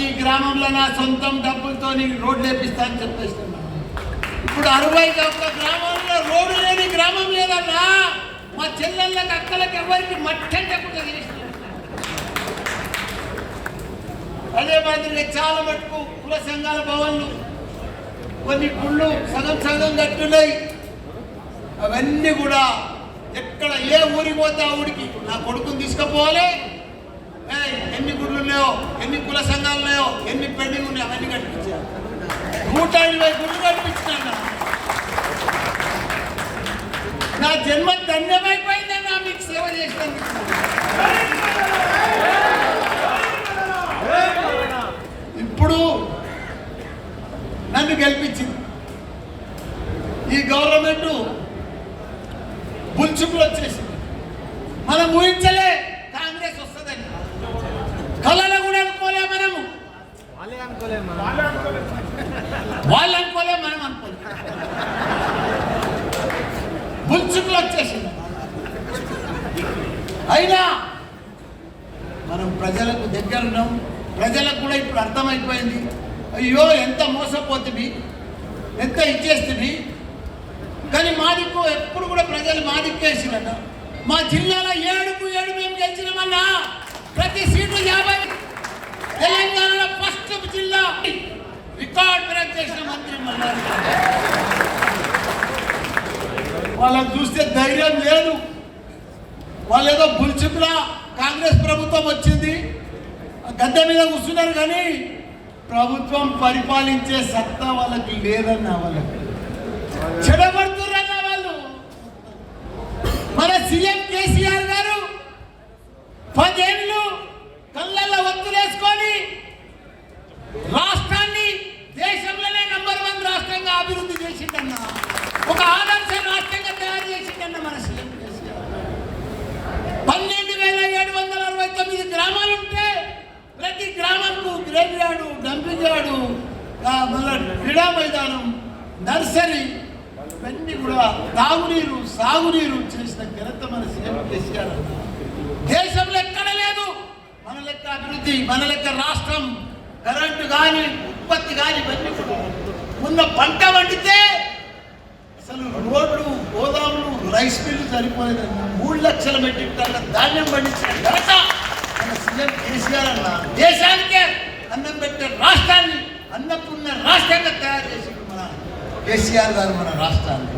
ప్రతి గ్రామంలో నా సొంతం డబ్బులతో రోడ్లు వేపిస్తా అని చెప్పేస్తున్నా. ఇప్పుడు 61 గ్రామంలో రోడ్డు లేని గ్రామం లేదన్నా. మా చెల్లెళ్ళకి అక్కలకి ఎవరికి మట్టకుండా చేసిన. అదే మాదిరిగా చాలా మటుకు కుల సంఘాల భవన్లు కొన్ని గుళ్ళు సగం సగం కట్టున్నాయి. అవన్నీ కూడా ఎక్కడ ఏ ఊరికి పోతే ఆ ఊరికి నా కొడుకుని తీసుకుపోవాలి. ఎన్ని గుళ్ళు ఉన్నాయో, ఎన్ని కుల సంఘాలు ఉన్నాయో, ఎన్ని పెండింగ్ ఉన్నాయో అవన్నీ కట్టించారు. 120 గుళ్ళు కట్టించినా. నా జన్మ ధన్యమైపోయిందన్నా మీకు సేవ చేసినందుకు. ఇప్పుడు నన్ను గెలిపించింది ఈ గవర్నమెంట్. బుల్చుకులు వచ్చేసింది. మనం ఊహించలే కాంగ్రెస్ వస్తుందని. కళలో కూడా అనుకోలే మనము. వాళ్ళు అనుకోలే, మనం అనుకోలే. బుల్చుకులు వచ్చేసింది. అయినా మనం ప్రజలకు దగ్గర ఉన్నాం. ప్రజలకు కూడా ఇప్పుడు అర్థమైపోయింది. అయ్యో ఎంత మోసపోతుంది, ఎంత ఇచ్చేస్తుంది. కానీ మాదిక్కు ఎప్పుడు కూడా ప్రజలు మాదిక్కేసిరట. మా జిల్లాలో 7 మేము గెలిచినామన్నా. ప్రతి సీటు 50. తెలంగాణలో ఫస్ట్ జిల్లా రికార్డ్ బ్రేక్ చేసిన మంత్రి మల్లారెడ్డి. వాళ్ళని చూస్తే ధైర్యం లేదు. వాళ్ళు ఏదో బుల్చిపులా కాంగ్రెస్ ప్రభుత్వం వచ్చింది గద్దె మీద కూర్చున్నారు, కానీ ప్రభుత్వం పరిపాలించే సత్తా వాళ్ళకి లేదన్న. వాళ్ళకి చెడగొడుతున్నా వాళ్ళు. మన సీఎం కేసీఆర్ గారు 10 ఏళ్ళు కళ్ళల్లో ఒత్తులేసుకొని రాష్ట్రాన్ని దేశంలోనే నంబర్ 1 రాష్ట్రంగా అభివృద్ధి చేసిందన్న. ఒక ఆదర్శ రాష్ట్రంగా తయారు చేసిందన్న మన సీఎం కేసీఆర్. 12,769 గ్రామాలుంటే ప్రతి గ్రామంకు గ్రేవ్ యార్డు, డంపింగ్ యార్డు, మళ్ళీ క్రీడా మైదానం, నర్సరీ, ఇవన్నీ కూడా తాగునీరు, సాగునీరు చేసిన ఘనత మన సీఎం కేసీఆర్. దేశంలో ఎక్కడ లేదు మన లెక్క అభివృద్ధి, మన లెక్క రాష్ట్రం. కరెంటు కానీ, ఉత్పత్తి కానీ ఇవన్నీ కూడా. ఉన్న పంట వండితే అసలు రోడ్లు, గోదాములు, రైస్ మిల్లు సరిపోలేదన్న. 3 లక్షల మెట్రిక్ టన్నుల ధాన్యం పండించిన ఘనత మన సీఎం కేసీఆర్ అన్న. దేశానికే అన్నం పెట్టే రాష్ట్రాన్ని అన్నపూర్ణ రాష్ట్రంగా తయారు చేసి మన కేసీఆర్ గారు మన రాష్ట్రాన్ని.